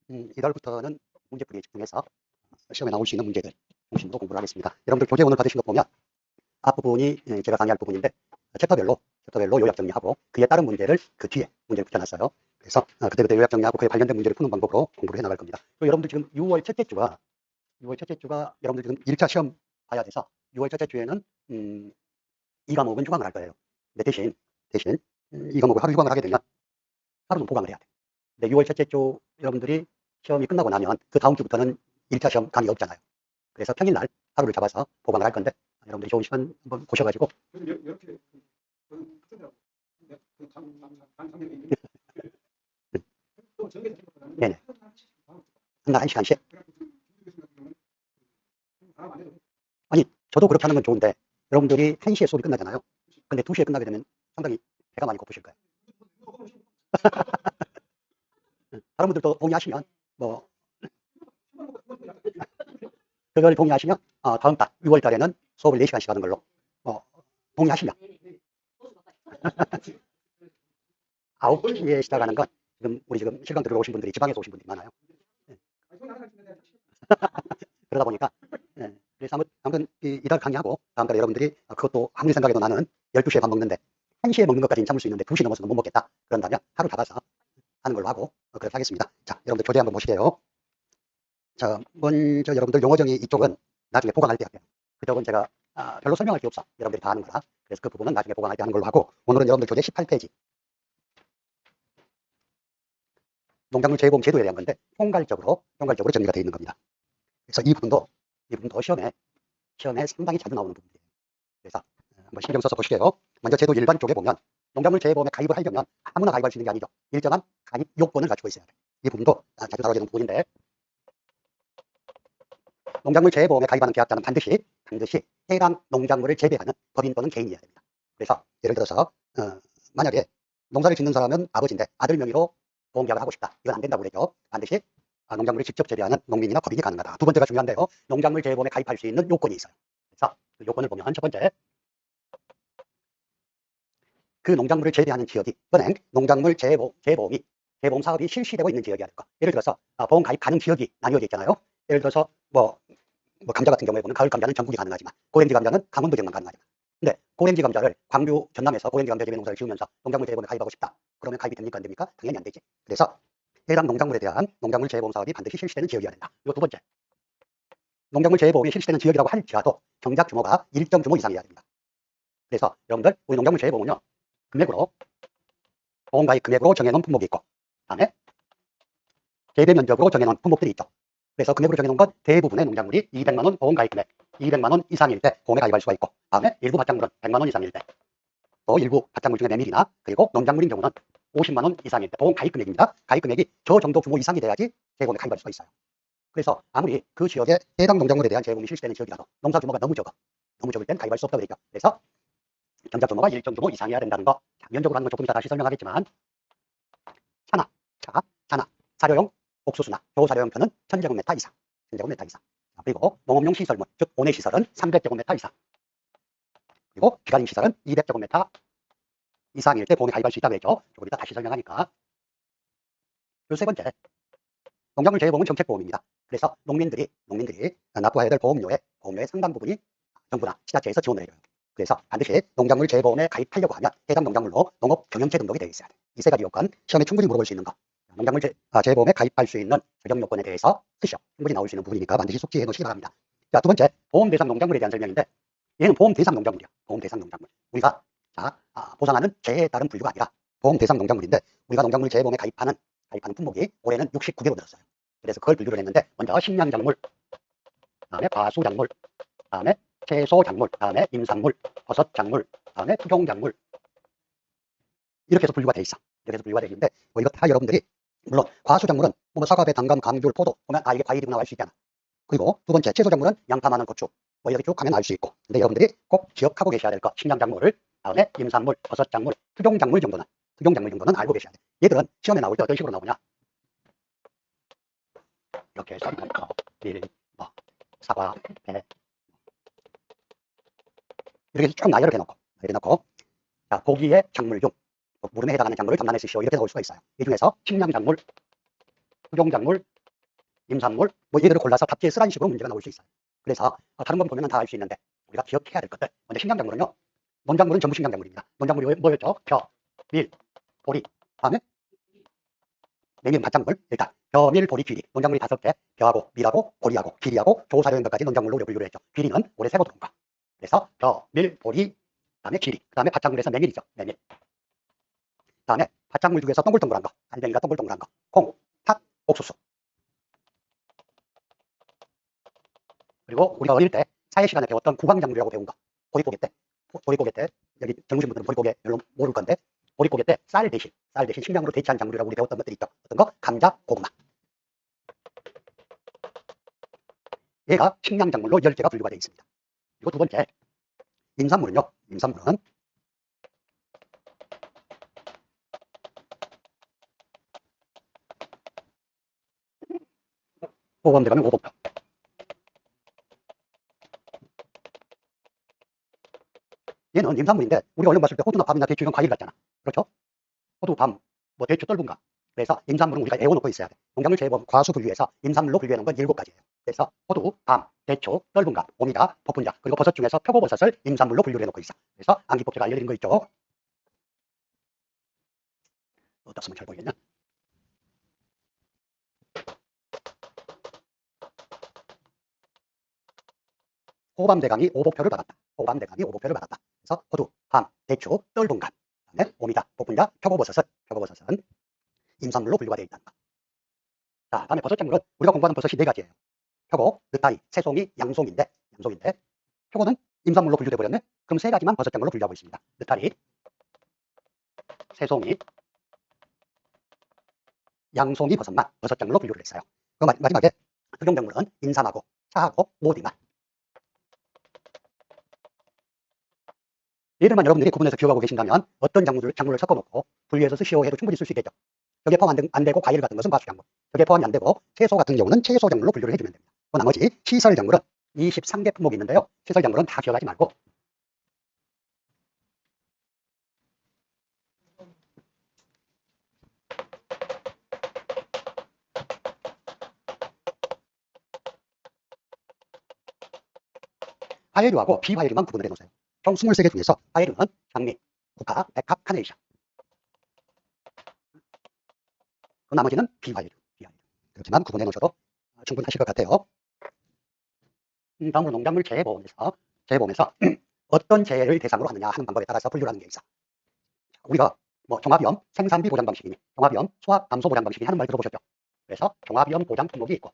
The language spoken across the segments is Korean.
이달부터는 문제풀이 집중해서 시험에 나올 수 있는 문제들 중심으로 공부를 하겠습니다. 여러분들 교재 오늘 받으신 거 보면 앞부분이 제가 강의할 부분인데 챕터별로 요약 정리하고 그에 따른 문제를 그 뒤에 문제를 붙여놨어요. 그래서 그때 요약 정리하고 그에 관련된 문제를 푸는 방법으로 공부를 해나갈 겁니다. 여러분들 지금 6월 첫째 주가 여러분들 지금 1차 시험 봐야 돼서 6월 첫째 주에는 이 과목은 휴강을 할 거예요. 근데 대신 이 과목을 하루 휴강을 하게 되면 하루는 보강을 해야 돼. 근데 6월 첫째 주 여러분들이 시험이 끝나고 나면 그 다음 주부터는 1차 시험 강의 없잖아요. 그래서 평일날 하루를 잡아서 보강을 할 건데 여러분들이 좋은 시간 한번 보셔가지고 이렇게 네네 한날 1시간씩 아니 저도 그렇게 하는 건 좋은데 여러분들이 1시에 수업이 끝나잖아요. 근데 2시에 끝나게 되면 상당히 배가 많이 고프실 거예요. 다른 분들도 동의하시면 뭐 그걸 동의하시면 다음 달 6월 달에는 수업을 4시간씩 하는 걸로 동의하시면 9시에 시작하는 건 우리 지금 실강 들어오신 분들이 지방에서 오신 분들이 많아요. 그러다 보니까 그래서 아무튼 이달 강의하고 다음 달에 여러분들이 그것도 아무리 생각해도 나는 12시에 밥 먹는데 1시에 먹는 것까지는 참을 수 있는데 2시 넘어서는 못 먹겠다. 그런다면 하루 잡아서 하는 걸로 하고 그렇게 하겠습니다. 자, 여러분들 교재 한번 보시게요. 자, 먼저 여러분들 용어정의 이쪽은 나중에 보강할 때 할게요. 그쪽은 제가 별로 설명할 게 없어. 여러분들이 다 아는 거라. 그래서 그 부분은 나중에 보강할 때 하는 걸로 하고 오늘은 여러분들 교재 18페이지 농작물 재보험 제도에 대한 건데 총괄적으로 정리가 되어 있는 겁니다. 그래서 이 부분도 시험에 상당히 자주 나오는 부분이에요. 그래서 한번 신경 써서 보시게요. 먼저 제도 일반 쪽에 보면 농작물 재보험에 가입을 하려면 아무나 가입할 수 있는 게 아니죠. 일정한 가입 요건을 갖추고 있어야 돼요. 이 부분도 자주 다뤄지는 부분인데 농작물 재보험에 가입하는 계약자는 반드시 해당 농작물을 재배하는 법인 또는 개인이어야 됩니다. 그래서 예를 들어서 만약에 농사를 짓는 사람은 아버지인데 아들 명의로 보험계약을 하고 싶다. 이건 안 된다고 그러죠. 반드시 농작물을 직접 재배하는 농민이나 법인이 가능하다. 두 번째가 중요한데요. 농작물 재보험에 가입할 수 있는 요건이 있어요. 그래서 그 요건을 보면 첫 번째, 그 농작물을 재배하는 지역이 은행 농작물 재보험 사업이 실시되고 있는 지역이어야 될 것. 예를 들어서 보험 가입 가능 지역이 나뉘어져 있잖아요. 예를 들어서 뭐 감자 같은 경우에 보면 가을 감자는 전국이 가능하지만 고랭지 감자는 강원도 지역만 가능하지만 근데 고랭지 감자를 광주 전남에서 고랭지 감자 재배 농사를 지으면서 농작물 재보험에 가입하고 싶다. 그러면 가입이 됩니까 안 됩니까? 당연히 안 되지. 그래서 해당 농작물에 대한 농작물 재보험 사업이 반드시 실시되는 지역이어야 된다. 이거 두 번째. 농작물 재보험이 실시되는 지역이라고 할지라도 경작 규모가 일정 규모 이상이어야 됩니다. 그래서 여러분들 우리 농작물 재보험은요. 보험 가입 금액으로 정해놓은 품목이 있고 다음에 재배 면적으로 정해놓은 품목들이 있죠. 그래서 금액으로 정해놓은 건 대부분의 농작물이 200만원 보험 가입 금액 200만원 이상일 때 보험에 가입할 수가 있고 다음에 일부 밭작물은 100만원 이상일 때 또 일부 밭작물 중에 메밀이나 그리고 농작물인 경우는 50만원 이상일 때 보험 가입 금액입니다. 가입 금액이 저 정도 규모 이상이 돼야지 재보험에 가입할 수가 있어요. 그래서 아무리 그 지역에 해당 농작물에 대한 재보험이 실시되는 지역이라도 농사 규모가 너무 적을 땐 가입할 수 없다고 그랬죠. 그래서 경작 규모가 일정 규모 이상이어야 된다는 거 면적으로 하는 건 조금 이따 다시 설명하겠지만 산화, 사료용 옥수수나 교사료용표는 1000제곱미터 이상 그리고 농업용 시설물 즉 온해 시설은 300제곱미터 이상 그리고 기간임 시설은 200제곱미터 이상일 때 보험에 가입할 수 있다고 했죠. 조금 이따 다시 설명하니까. 세 번째, 농작물 재보험은 정책보험입니다. 그래서 농민들이 납부해야 될 보험료의 상당 부분이 정부나 지자체에서 지원을 해줘요. 그래서 반드시 농작물 재보험에 가입하려고 하면 해당 농작물로 농업경영체 등록이 되어 있어야 돼. 이 세 가지 요건 시험에 충분히 물어볼 수 있는 거. 농작물 재보험에 가입할 수 있는 적용 요건에 대해서 충분히 나올 수 있는 부분이니까 반드시 숙지해 놓으시기 바랍니다. 자, 두 번째, 보험 대상 농작물에 대한 설명인데 얘는 보험 대상 농작물이야. 보험 대상 농작물. 우리가 보상하는 재해에 따른 분류가 아니라 보험 대상 농작물인데 우리가 농작물 재보험에 가입하는 품목이 올해는 69개로 늘었어요. 그래서 그걸 분류를 했는데 먼저 식량작물, 다음에 과수작물, 다음에 채소작물, 다음에 임산물, 버섯작물, 다음에 토종작물 이렇게 해서 분류가 돼 있어. 이렇게 해서 분류가 되어 있는데 이거 다 여러분들이 물론 과수작물은 사과, 배, 당감, 감귤, 포도 보면 이게 과일이구나 알 수 있잖아. 그리고 두 번째 채소작물은 양파, 마늘, 고추 이렇게 쭉 하면 알 수 있고 근데 여러분들이 꼭 기억하고 계셔야 될 거 식량작물, 다음에 임산물, 버섯작물, 토종작물 정도는 알고 계셔야 돼. 얘들은 시험에 나올 때 어떤 식으로 나오냐 이렇게 해서 밀, 사과, 배 이렇게 쭉 나열을 해놓고 자, 고기의 작물 중 물음에 해당하는 작물을 담라내시오 이렇게 나올 수가 있어요. 이 중에서 식량작물, 토종작물, 임산물, 뭐 얘들을 골라서 답지에 쓰라는 식으로 문제가 나올 수 있어요. 그래서 다른 건 보면 다 알 수 있는데 우리가 기억해야 될 것들. 먼저 식량작물은요. 농작물은 전부 식량작물입니다. 농작물이 뭐였죠? 벼, 밀, 보리, 다음에 냉면 밭작물. 일단 벼, 밀, 보리, 귀리. 농작물이 5개. 벼하고 밀하고 보리하고 귀리하고 조사료 것까지 농작물로 우리가 분류를 했죠. 귀리는 올해 새거 들어온 거. 그래서 벼, 밀, 보리, 그다음에 귀리. 그다음에 밭작물에서 메밀이죠. 메밀. 그다음에 밭작물 중에서 동글동글한 거. 알갱이가 동글동글한 거. 콩, 팥, 옥수수. 그리고 우리가 어릴 때 사회 시간에 배웠던 구황작물이라고 배운 거. 보릿고개 때. 보릿고개 때 여기 젊으신 분들은 보릿고개 별로 모를 건데 보릿고개 때 쌀 대신 식량으로 대체한 작물이라고 우리 배웠던 것들이 있죠. 어떤 거? 감자, 고구마. 얘가 식량작물로 10개가 분류가 되어 있습니다. 그리고 두 번째 임산물은요. 임산물은 오범 들어가면 오복표. 얘는 임산물인데 우리가 얼른 봤을 때 호두나 밤이나 대추 이런 과일 같잖아. 그렇죠? 호두, 밤, 뭐 대추, 떫은감. 그래서 임산물은 우리가 애워놓고 있어야 돼. 농작물 재배법 과수 분류에서 임산물로 분류해놓은 건 7가지예요. 그래서 호두, 밤, 대추, 떫은감, 오미자, 복분자, 그리고 버섯 중에서 표고버섯을 임산물로 분류를 해놓고 있어. 그래서 암기법 제가 알려드린 거 있죠. 어떻으면 잘 보이겠냐? 호밤대감이 오복표를 받았다. 호밤대감이 오복표를 받았다. 그래서 호두, 밤, 대추, 떫은감, 그다음에 오미자, 복분자, 표고버섯은 임산물로 분류가 되어 있다는 거. 자, 다음에 버섯작물은 우리가 공부하는 버섯이 4가지예요. 표고, 느타리, 새송이, 양송인데 표고는 임산물로 분류돼 버렸네. 그럼 3가지만 버섯작물로 분류하고 있습니다. 느타리, 새송이, 양송이 버섯만 버섯작물로 분류를 했어요. 그 마지막에 흑용작물은 인삼하고 차하고 오디만. 얘들만 여러분들이 구분해서 기억하고 계신다면 어떤 작물을 섞어놓고 분류해서 쓰시오 해도 충분히 쓸 수 있겠죠. 여기에 포함 안 되고 과일 같은 것은 과수작물, 여기에 포함이 안 되고 채소 같은 경우는 채소작물로 분류를 해주면 됩니다. 그 나머지 시설작물은 23개 품목이 있는데요. 시설작물은 다 기억하지 말고 화해류하고 비화해류만 구분을 해놓으세요. 총 23개 중에서 화해류는 장미, 국화, 백합, 카네이션. 그 나머지는 비화해류. 그렇지만 구분해 놓으셔도 충분하실 것 같아요. 다음으로 농작물 재해보험에서 어떤 재해를 대상으로 하느냐 하는 방법에 따라서 분류를 하는 게 있어. 우리가 뭐 종합위험 생산비 보장 방식이니 종합위험 수확 감소 보장 방식이니 하는 말 들어보셨죠? 그래서 종합위험 보장 품목이 있고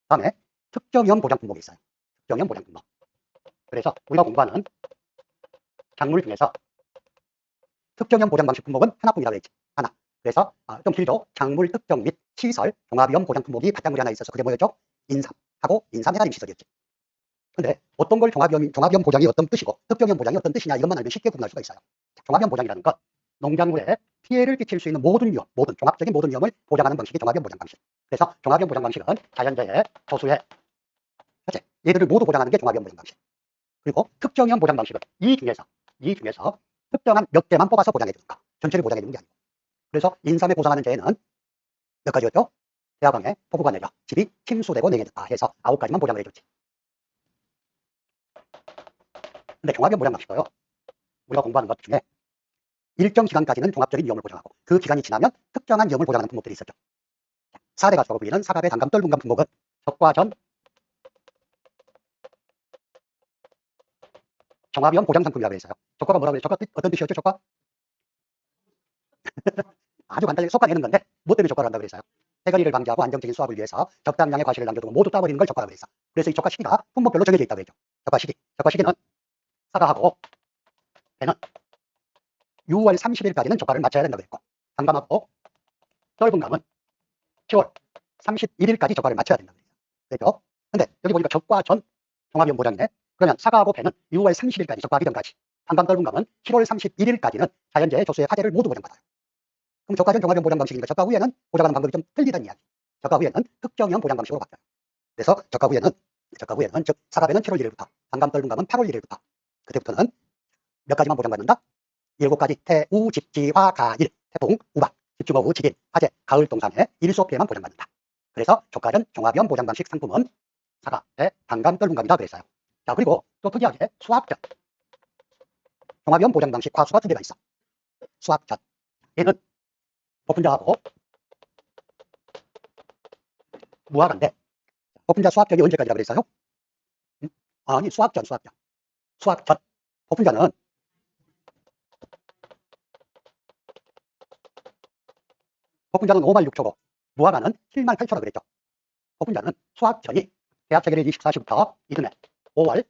다음에 특정위험 보장 품목이 있어요. 특정위험 보장 품목. 그래서 우리가 공부하는 작물 중에서 특정위험 보장 방식 품목은 하나뿐이라고 했지. 하나. 그래서 좀 길죠. 작물 특정 및 시설 종합위험 보장 품목이 밭작물이 하나 있어서 그게 뭐였죠? 인삼하고 인삼 해가림 시설이었지. 근데 어떤 걸 종합위험 보장이 어떤 뜻이고 특정위험 보장이 어떤 뜻이냐 이것만 알면 쉽게 구분할 수가 있어요. 종합위험 보장이라는 건 농작물에 피해를 끼칠 수 있는 모든 위험, 종합적인 모든 위험을 보장하는 방식이 종합위험 보장 방식. 그래서 종합위험 보장 방식은 자연재해, 조수해, 해체 얘들을 모두 보장하는 게 종합위험 보장 방식. 그리고 특정위험 보장 방식은 이 중에서 특정한 몇 개만 뽑아서 보장해 주는 거. 전체를 보장해 주는 게 아니고. 그래서 인삼에 보상하는 재해는 몇 가지였죠? 대화방해, 폭우가 내려, 집이 침수되고 냉해졌다 해서 9가지만 보장을 해줬지. 근데 종합위험 보장 방식도요. 우리가 공부하는 것 중에 일정 기간까지는 종합적인 위험을 보장하고 그 기간이 지나면 특정한 위험을 보장하는 품목들이 있었죠. 사대 가수하고 부위는 사갑의 단감 떫은감 품목은 적과 전 종합위험 보장 상품이라고 했어요. 적과가 뭐라고 해요? 적과 어떤 뜻이었죠? 적과? 아주 간단하게 솎아내는 건데 뭐 때문에 적과를 한다고 그랬어요? 해거리를 방지하고 안정적인 수확을 위해서 적당량의 과실을 남겨두고 모두 따버리는 걸 적과라고 했어. 그래서 이 적과 시기가 품목별로 정해져 있다고 했죠. 적과 시기는 사과하고 배는 6월 30일까지는 적과를 마쳐야 된다고 했고 단감하고 떫은감은 10월 31일까지 적과를 마쳐야 된다고 했어요. 그렇죠? 근데 여기 보니까 적과 전 종합위험 보장이네. 그러면 사과하고 배는 6월 30일까지 적과하기 전까지, 단감 떫은감은 7월 31일까지는 자연재해, 조수의 화재를 모두 보장받아요. 그럼 적과 전 종합위험 보장 방식이니까 적과 후에는 보장하는 방법이 좀 틀리다는 이야기. 적과 후에는 특정위험 보장 방식으로 바뀌어요. 그래서 적과 후에는 즉 사과배는 7월 1일부터, 단감 떫은감은 8월 1일부터 그때부터는 몇 가지만 보장받는다? 7가지 태우, 집지, 화, 가일, 태풍, 우박 집중호우, 지진, 화재, 가을 동상에 일소 피해만 보장받는다. 그래서 조가전 종합위험 보장 방식 상품은 사과, 배, 단감, 떫은감이다 그랬어요. 자, 그리고 또 특이하게 수학전 종합위험 보장 방식 과수가 두 개가 있어. 수학전 얘는 복분자하고 무화과인데 복분자 수학전이 언제까지라 그랬어요? 아니 수학전. 복분자는 복분자는 5만 6초고 무화과는 7만 8초라 그랬죠. 복분자는 수학전이 대학 체결일 24시부터 이듬해 5월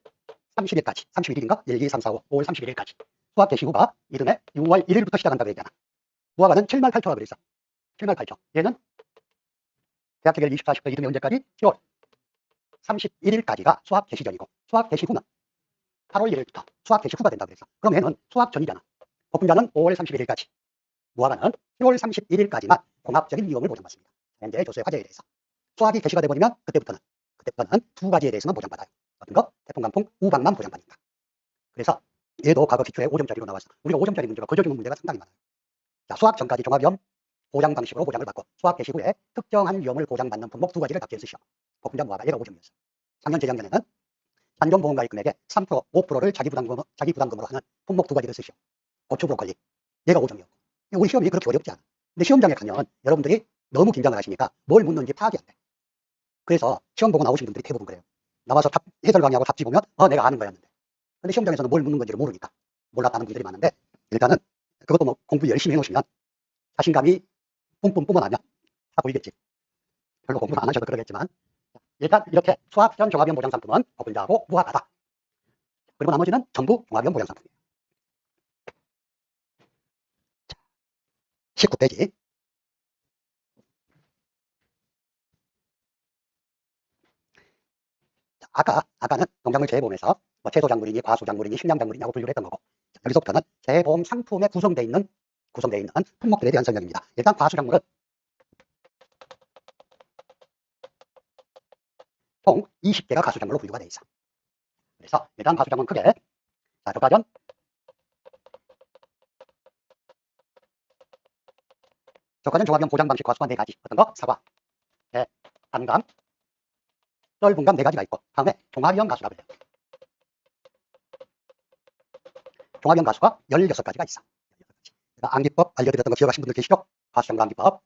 30일까지 31일인가? 1, 2, 3, 4, 5, 5월 31일까지 수학 개시 후가 이듬해 6월 1일부터 시작한다고 얘기하나. 무화과는 7만 8초라 그랬어. 7만 8초. 얘는 대학 체결 24시부터 이듬해 언제까지? 10월 31일까지가 수학 개시 전이고 수학 개시 후는 8월 1일부터 수학 개시 후가 된다고 그랬어. 그럼 얘는 수학 전이잖아. 복분자는 5월 31일까지, 무화과는 10월 31일까지만 공학적인 위험을 보장받습니다. 현재 조수의 화재에 대해서. 수학이 개시가 돼버리면 그때부터는 두 가지에 대해서만 보장받아요. 어떤 거? 태풍, 강풍, 우박만 보장받는다. 그래서 얘도 과거 기출에 5점짜리로 나왔어. 우리가 5점짜리 문제가 거저주는 문제가 상당히 많아요. 자, 수학 전까지 종합위험 보장 방식으로 보장을 받고 수학 개시 후에 특정한 위험을 보장받는 품목 두 가지를 답지에 쓰시오. 복분자, 무화과, 얘가 5점이었어. 작년, 재작년에는 잔존보험가입 금액의 3%, 5%를 자기 부담금으로 하는 품목 두 가지를 쓰시오. 고추, 브로콜리, 얘가 5점이었고. 우리 시험이 그렇게 어렵지 않아. 근데 시험장에 가면 여러분들이 너무 긴장을 하시니까 뭘 묻는지 파악이 안 돼. 그래서 시험 보고 나오신 분들이 대부분 그래요. 나와서 해설 강의하고 답지 보면 내가 아는 거였는데. 근데 시험장에서는 뭘 묻는 건지를 모르니까 몰랐다는 분들이 많은데, 일단은 그것도 뭐 공부 열심히 해놓으시면 자신감이 뿜뿜 뿜어나면 다 보이겠지. 별로 공부를 안 하셔도 그러겠지만, 일단 이렇게 수학전 종합위험 보장 상품은 복분자하고 무화과다. 그리고 나머지는 전부 종합위험 보장 상품이에요. 19페이지. 아까는 농작물 재보험에서 뭐 채소작물이니 과수작물이니 식량작물이냐고 분류를 했던 거고, 여기서부터는 재보험 상품에 구성되어 있는 품목들에 대한 설명입니다. 일단 과수작물은 총 20개가 과수작물로 분류가 되어 있어. 그래서 일단 과수작물 크게, 자, 저가전 종합위험 보장 방식 과수가 4가지. 어떤 거? 사과, 배, 단감, 떫은감 4가지가 있고, 다음에 종합위험 과수라 그래요. 종합위험 과수가 16가지가 있어. 암기법 알려드렸던 거 기억하신 분들 계시죠? 과수장과 암기법.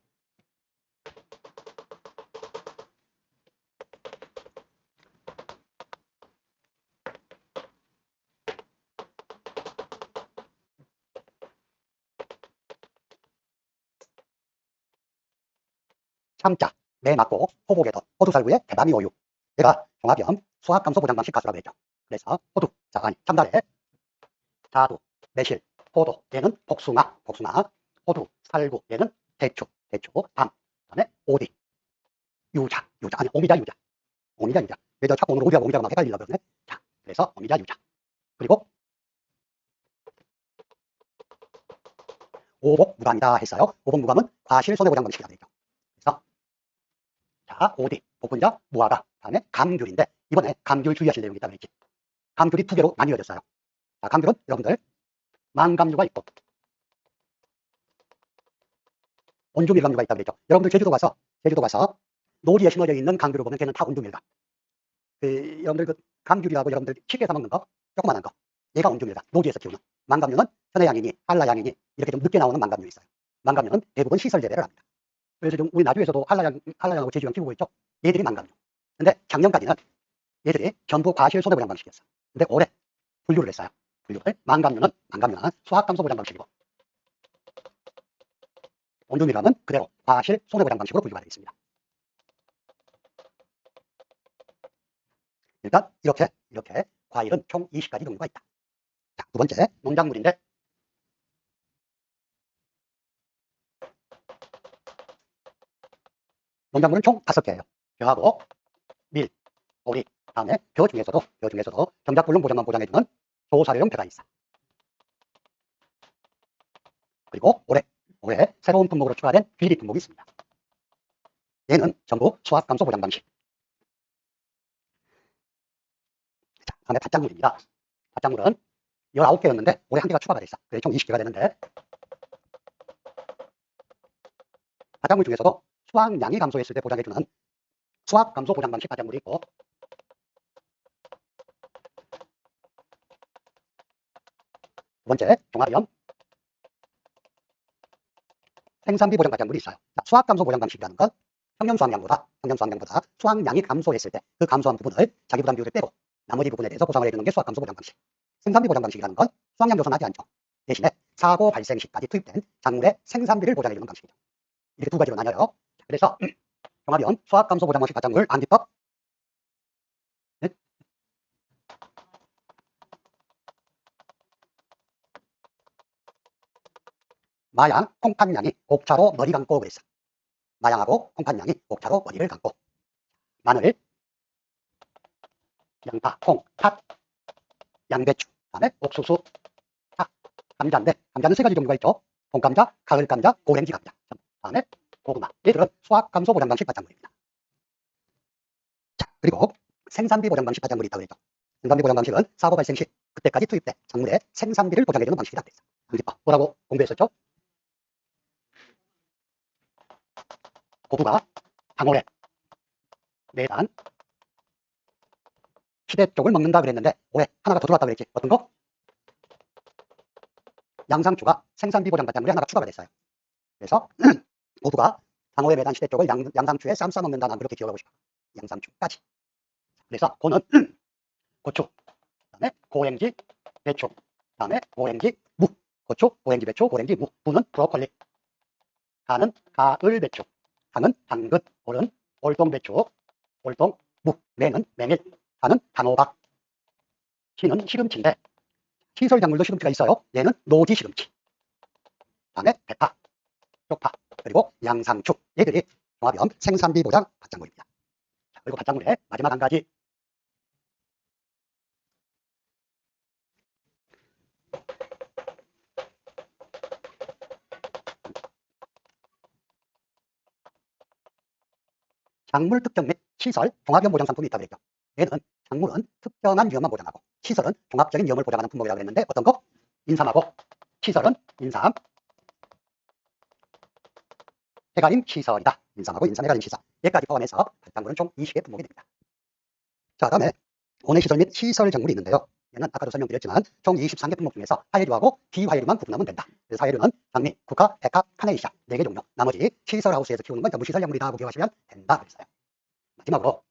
참자, 매 맞고, 호복에도, 호두살구에 대담이 오유. 얘가 종합위험 수학감소 보장 방식 가수라고 했죠. 그래서 호두, 자, 아니 참다래, 자두, 매실, 포도, 얘는 복숭아, 호두, 살구, 얘는 대추, 담, 그다음에 오디, 유자, 아니 오미자, 유자. 왜 저 자꾸 오늘 오디하고 오미자가 막 헷갈리려고 그러네. 자, 그래서 오미자, 유자. 그리고 오복 무감이다 했어요. 오복 무감은 과실 손해보장 방식이라고 되죠. 그래서 자, 오디, 복분자, 무화과, 다음에 감귤인데 이번에 감귤 주의하실 내용이 있다고 했지. 감귤이 두 개로 나뉘어졌어요. 자, 감귤은 여러분들 만감류가 있고 온주밀감류가 있다고 그랬죠. 여러분들 제주도 가서 노지에 심어져 있는 감귤을 보면 걔는 다 온주밀감. 여러분들 그 감귤이라고 여러분들 쉽게 사 먹는 거, 조그만한 거, 얘가 온주밀감, 노지에서 키우는. 만감류는 현해양이니 한라양이니 이렇게 좀 늦게 나오는 만감류 있어요. 만감류는 대부분 시설 재배를 합니다. 그래서 좀 우리 나주에서도 한라양하고 제주양 키우고 있죠. 얘들이 만감류. 근데 작년까지는 얘들이 전부 과실 손해보장 방식이었어. 근데 올해 분류를 했어요. 만감류는 수학감소 보장 방식이고, 온주밀감은 그대로 과실 손해보장 방식으로 분류가 되어 있습니다. 일단 이렇게 과일은 총 20가지 종류가 있다. 자, 두 번째 농작물인데, 농작물은 총 5개예요. 벼하고 밀, 오리, 다음에 벼 중에서도 경작불능 보장만 보장해주는 조사료용 벼가 있어. 그리고 올해 새로운 품목으로 추가된 비리 품목이 있습니다. 얘는 전부 수학감소 보장 방식. 자, 다음에 밭작물입니다. 밭작물은 19개였는데 올해 한 개가 추가가 됐어. 그래서 총 20개가 되는데, 바닷물 중에서도 수확량이 감소했을 때 보장해주는 수확 감소 보장 방식 바닷물이 있고, 두 번째 종합염 생산비 보장 바닷물이 있어요. 자, 수확 감소 보장 방식이라는 건 평년 수확량보다 수확량이 감소했을 때 그 감소한 부분을 자기 부담 비율을 빼고 나머지 부분에 대해서 보상을 해주는 게 수확 감소 보장 방식. 생산비 보장 방식이라는 건 수확량 조사는 하지 않죠. 대신에 사고 발생 시까지 투입된 작물의 생산비를 보장해주는 방식이죠. 이렇게 두 가지로 나뉘어요. 그래서 종합염 수확 감소 보장 방식 바닷물 안기법, 네? 마양 콩팥량이 곡차로 머리 감고 그랬어. 마양하고 콩팥량이 곡차로 머리를 감고, 마늘, 양파, 콩, 팥, 양배추, 그다음에 옥수수, 감자인데 감자는 세 가지 종류가 있죠. 봄감자, 가을감자, 고랭지 감자, 그다음에 고구마. 얘들은 수확 감소 보장 방식 바닷물입니다. 자, 그리고 생산비 보장 방식 바닷물이 있다고 그랬죠. 생산비 보장 방식은 사고 발생 시 그때까지 투입된 작물의 생산비를 보장해주는 방식이다 그랬어. 뭐라고 공부했었죠? 고부가 방울에 매단 시대 쪽을 먹는다 그랬는데 올해 하나가 더 들어왔다 그랬지. 어떤 거? 양상추가 생산비 보장 바닷물에 하나가 추가가 됐어요. 그래서 고부가 방울에 매단 시대 쪽을 양상추에 쌈 싸먹는다. 난 그렇게 기억하고 싶어. 양상추까지. 그래서 고는 고추, 그다음에 고랭지, 배추, 그다음에 고랭지, 무. 고추, 고랭지, 배추, 고랭지, 무. 무는 브로콜리. 가는 가을 배추. 당은 당근, 올은 올동 배추, 올동, 무. 매는 메밀. 단은 단호박. 시는 시금치인데 시설 작물도 시금치가 있어요. 얘는 노지 시금치. 그다음에 대파, 쪽파, 그리고 양상추. 얘들이 종합염 생산비 보장 바닷물입니다. 그리고 바닷물의 마지막 한 가지, 작물 특정 및 시설 종합염 보장 상품이 있다고 그랬죠. 얘는 작물은 특정한 위험만 보장하고 시설은 종합적인 위험을 보장하는 품목이라고 그랬는데 어떤 거? 인삼하고 시설은 인삼, 해가림 시설이다. 인삼하고 인삼 해가림 시설. 얘까지 포함해서 작물은 총 20개 품목이 됩니다. 자, 다음에 온해 시설 및 시설 작물이 있는데요. 얘는 아까도 설명드렸지만 총 23개 품목 중에서 하해류하고 비하해류만 구분하면 된다. 그래서 하해류는 장미, 국화, 백합, 카네이션 4개 종류. 나머지 시설 하우스에서 키우는 건 전부 시설 작물이다 하고 기억하시면 된다. 그랬어요. 마지막으로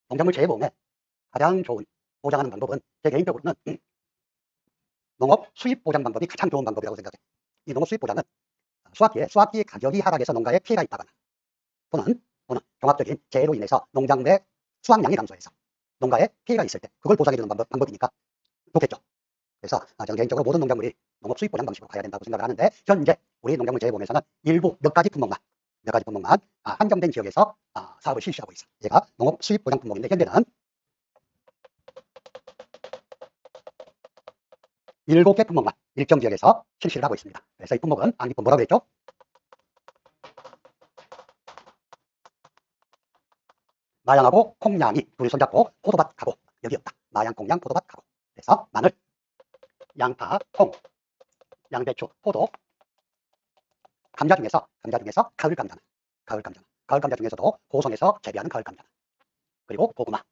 농작물 재해보험에 가장 좋은 보장하는 방법은 제 개인적으로는 농업 수입 보장 방법이 가장 좋은 방법이라고 생각해요. 이 농업 수입 보장은 수확기 가격이 하락해서 농가에 피해가 있다거나 또는 종합적인 재해로 인해서 농작물의 수확량이 감소해서 농가에 피해가 있을 때 그걸 보상해주는 방법이니까 좋겠죠. 그래서 저는 개인적으로 모든 농작물이 농업 수입 보장 방식으로 가야 된다고 생각을 하는데, 현재 우리 농작물 재해보험에서는 일부 몇 가지 품목만 한정된 지역에서 사업을 실시하고 있어. 얘가 농업 수입 보장 품목인데 현재는 7개 품목만 일정 지역에서 실시를 하고 있습니다. 그래서 이 품목은 안기품 뭐라고 했죠? 마양하고 콩양이 둘이 손잡고 포도밭 가고 여기였다. 마양, 콩양, 포도밭 가고. 그래서 마늘, 양파, 콩, 양배추, 포도, 감자 중에서 가을 감자 중에서도 고성에서 재배하는 가을 감자, 그리고 고구마.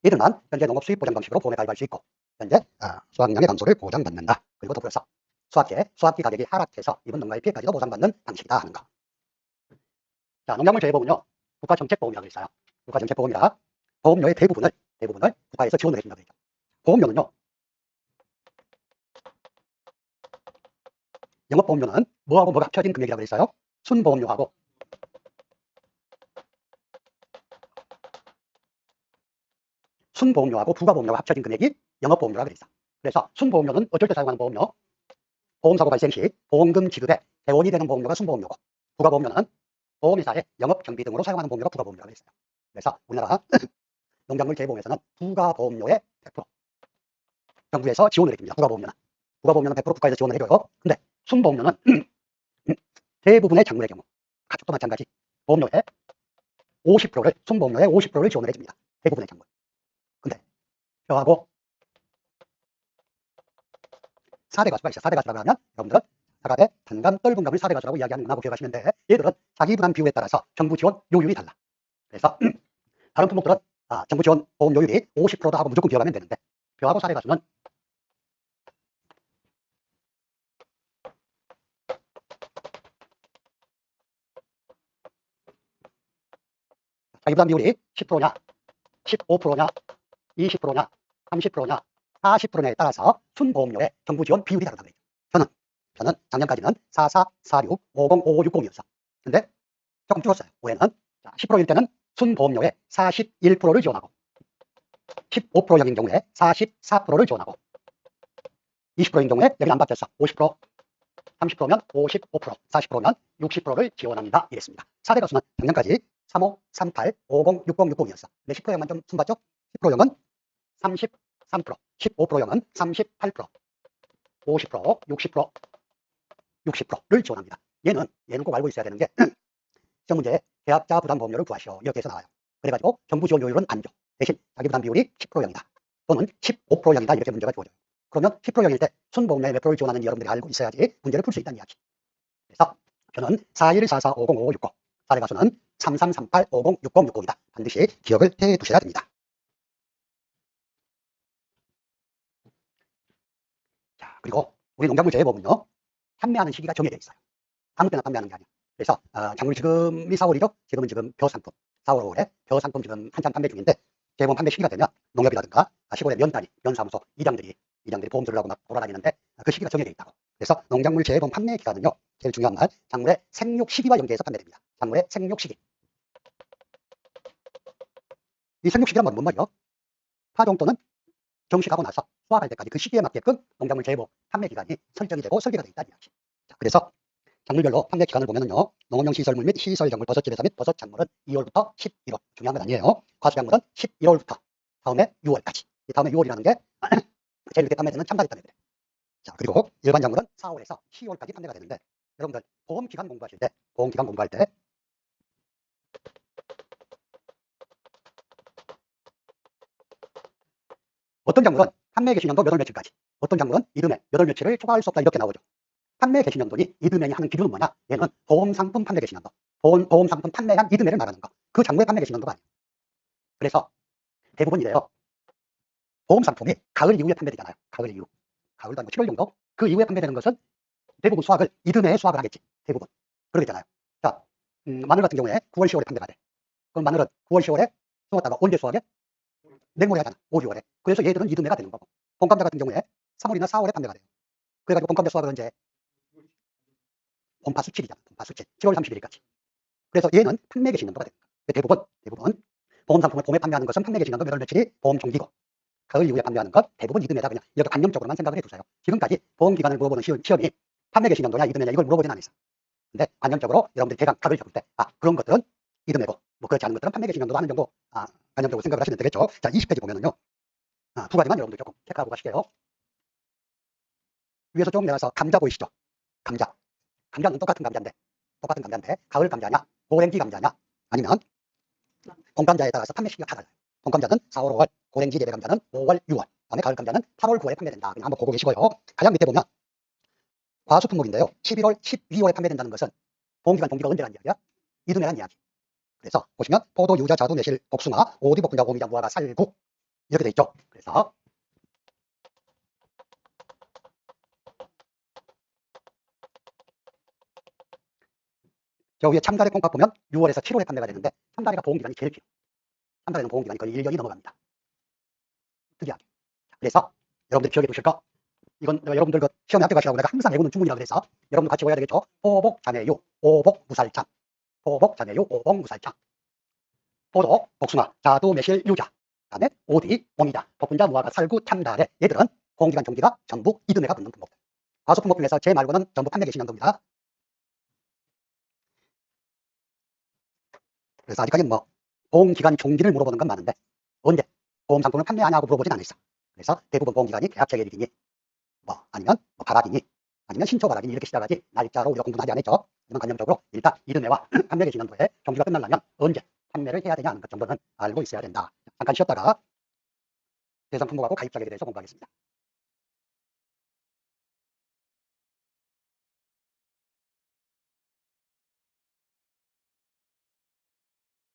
이들만 현재 농업 수입 보장 방식으로 보험에 가입할 수 있고 현재 수확량의 감소를 보장받는다. 그리고 더불어서 수확기 가격이 하락해서 입은 농가의 피해까지도 보상받는 방식이다 하는 거. 자, 농작물 재해보험은요 국가정책보험이라고 있어요. 국가정책보험이라 보험료의 대부분을 국가에서 지원을 해준다고 했죠. 보험료는요, 영업보험료는 뭐하고 뭐가 합쳐진 금액이라고 했어요? 순보험료하고 부가보험료가 합쳐진 금액이 영업보험료라고 그랬어. 그래서 순보험료는 어쩔 때 사용하는 보험료? 보험사고 발생 시 보험금 지급에 대원이 되는 보험료가 순보험료고, 부가보험료는 보험회사의 영업경비 등으로 사용하는 보험료가 부가보험료라고 했어요. 그래서 우리나라 농작물 재해보험에서는 부가보험료의 100% 정부에서 지원을 해줍니다. 부가보험료는 100% 국가에서 지원을 해줘요. 근데 순보험료는 대부분의 작물의 경우, 가축도 마찬가지, 순보험료의 50%를 지원을 해줍니다. 대부분의 작물. 근데 벼하고 4대 가수가 있어요. 4대 가수라고 하면 여러분들은 사각의 단감, 떫은감을 4대 가수라고 이야기하는 거라고 기억하시면 돼. 얘들은 자기 부담 비율에 따라서 정부 지원 요율이 달라. 그래서 다른 품목들은 정부 지원 보험 요율이 50%다 하고 무조건 기억하면 되는데 벼하고 4대 가수는 자기 부담 비율이 10%냐, 15%냐, 20%냐, 30%냐, 40%냐에 따라서 순보험료의 정부 지원 비율이 다르다고 해요. 저는 작년까지는 44, 46, 50, 5560이었어. 근데 조금 줄었어요. 올해는 10%일 때는 순보험료의 41%를 지원하고 15%인 경우에 44%를 지원하고 20%인 경우에 여기는 안 바뀌었어. 50%, 30%면 55%, 40%면 60%를 지원합니다. 이랬습니다. 4대 가수는 작년까지 35, 38, 50, 60, 60이었어. 근데 10%형만 좀 숨봤죠? 10%형은 33%, 15%형은 38%, 50%, 60%, 60%를 지원합니다. 얘는 꼭 알고 있어야 되는 게 시험 문제에 계약자 부담 보험료를 구하시오. 이렇게 해서 나와요. 그래가지고 정부 지원 요율은 안 줘. 대신 자기 부담 비율이 10%형이다. 또는 15%형이다. 이렇게 문제가 주어져요. 그러면 10%형일 때 순보험료에 몇 프로를 지원하는지 여러분들이 알고 있어야지 문제를 풀 수 있다는 이야기. 그래서 저는 4144505560, 4대 가수는 3338506060이다. 반드시 기억을 해 두셔야 됩니다. 자, 그리고 우리 농작물 재해보험은요, 판매하는 시기가 정해져 있어요. 아무 때나 판매하는 게 아니야. 그래서 작물 지금이 4월이죠. 지금은 지금 벼상품 4월 5월에 벼상품 지금 한참 판매 중인데 재보험 판매 시기가 되면 농협이라든가 시골의 면단위, 면사무소 이장들이 보험 들으라고 막 돌아다니는데 그 시기가 정해져 있다고. 그래서 농작물 재보험 판매 기간은요, 제일 중요한 말, 작물의 생육 시기와 연계해서 판매됩니다. 작물의 생육 시기. 이 생육 시기란 뭔 말이요? 파종 또는 정식하고 나서 수확할 때까지 그 시기에 맞게끔 농작물 재보험 판매 기간이 설정이 되고 설계가 되어 있다는 이야기. 자, 그래서 작물별로 판매 기간을 보면은요, 농업용 시설물 및 시설작물 버섯집에서 및 버섯 작물은 2월부터 11월. 중요한 건 아니에요. 과수작물은 11월부터 다음에 6월까지. 이 다음에 6월이라는 게 제일 늦게 판매되는 참다리 판매들. 자, 그리고 일반 작물은 4월에서 10월까지 판매가 되는데 여러분들 보험 기간 공부하실 때, 보험 기간 공부할 때 어떤 작물은 판매 개시년도 몇 월 며칠까지, 어떤 작물은 이듬해 몇 월 며칠을 초과할 수 없다 이렇게 나오죠. 판매 개시년도니 이듬해니 하는 기준은 뭐냐? 얘는 보험상품 판매 개시년도. 보험상품 판매한 이듬해를 말하는 거. 그 작물의 판매 개시년도가 아니에요. 그래서 대부분 이래요. 보험상품이 가을 이후에 판매되잖아요. 가을 이후. 가을도 아니고 7월 정도? 그 이후에 판매되는 것은 대부분 수확을 이듬해에 수확을 하겠지. 대부분. 그러겠잖아요. 자, 마늘 같은 경우에 9월, 10월에 판매가 돼. 그럼 마늘은 9월, 10월에 심었다가 언제 수확해? 냉모에 하잖아. 5, 6월에. 그래서 얘들은 이듬해가 되는 거고. 봄감자 같은 경우에 3월이나 4월에 판매가 돼요. 그래가지고 봄감자 수확을 언제 해? 봄파 수칠이잖아. 봄파 수칠. 7월 31일까지. 그래서 얘는 판매 개시년도가 됩니다. 대부분 보험상품을 봄에 판매하는 것은 판매 개시년도 몇 월 며칠이 보험 종기고 가을 이후에 판매하는 것 대부분 이듬해다. 그냥 이렇게 관념적으로만 생각을 해두세요. 지금까지 보험 기간을 물어보는 시험이 판매 개시년도냐 이듬해냐 이걸 물어보진 않았어. 근데 관념적으로 여러분들이 대강 각을 적을 때 그런 것들은 이듬해고 뭐 그렇지 않은 것들은 판매 개시년도로 하는 정도 관념적으로 생각을 하시면 되겠죠. 자, 20페이지 보면은요, 두 가지만 여러분들 조금 체크하고 가실게요. 위에서 좀 내려서 감자 보이시죠? 감자는 똑같은 감자인데 가을 감자냐 고랭지 감자냐 아니면 봄감자에 따라서 판매 시기가 다 달라요. 봄감자는 4월, 5월, 고랭지 예배 감자는 5월, 6월, 그다음에 가을 감자는 8월, 9월에 판매된다. 그냥 한번 보고 계시고요. 가장 밑에 보면 과수 품목인데요. 11월, 12월에 판매된다는 것은 보험기간 종기가 언제라는 이야기야? 이듬해란 이야기. 그래서 보시면 포도, 유자, 자두, 매실, 복숭아, 오디, 볶음자, 오미자, 무화과, 살구 이렇게 돼 있죠. 그래서 저 위에 참다리 콩팥 보면 6월에서 7월에 판매가 되는데 참다리가 보험기간이 제일 길어. 참다리는 보험기간이 거의 1년이 넘어갑니다. 특이하게. 그래서 여러분들 기억해 두실 거, 이건 여러분들 그 시험에 합격하시라고 내가 항상 외우는 주문이라 그래서 여러분들 같이 외워야 되겠죠. 호복, 자매유, 오복, 무살참. 호복, 자매유, 오복, 무살참. 포도, 복숭아, 자두, 매실, 유자. 그다음에 오디, 오미자, 볶음자, 무화과, 살구, 참다래. 얘들은 보험기간 종기가 전부 이듬해가 붙는 품목들. 과수 품목 중에서 제 말고는 전부 판매 개시년도입니다. 그래서 아직까지 뭐 보험기간 종기를 물어보는 건 많은데 언제 보험상품을 판매하냐고 물어보진 않았어. 그래서 대부분 보험기간이 계약 체결일이니 뭐 아니면 뭐 발악이니 아니면 신초 발악이니 이렇게 시작하지 날짜로 우리가 공부는 하지 않았죠. 이런 관념적으로 일단 이듬해와 판매 개시년도에 종기가 끝나려면 언제 판매를 해야 되냐 하는 것 정도는 알고 있어야 된다. 잠깐 쉬었다가 대상 품목하고 가입 자격에 대해서 공부하겠습니다.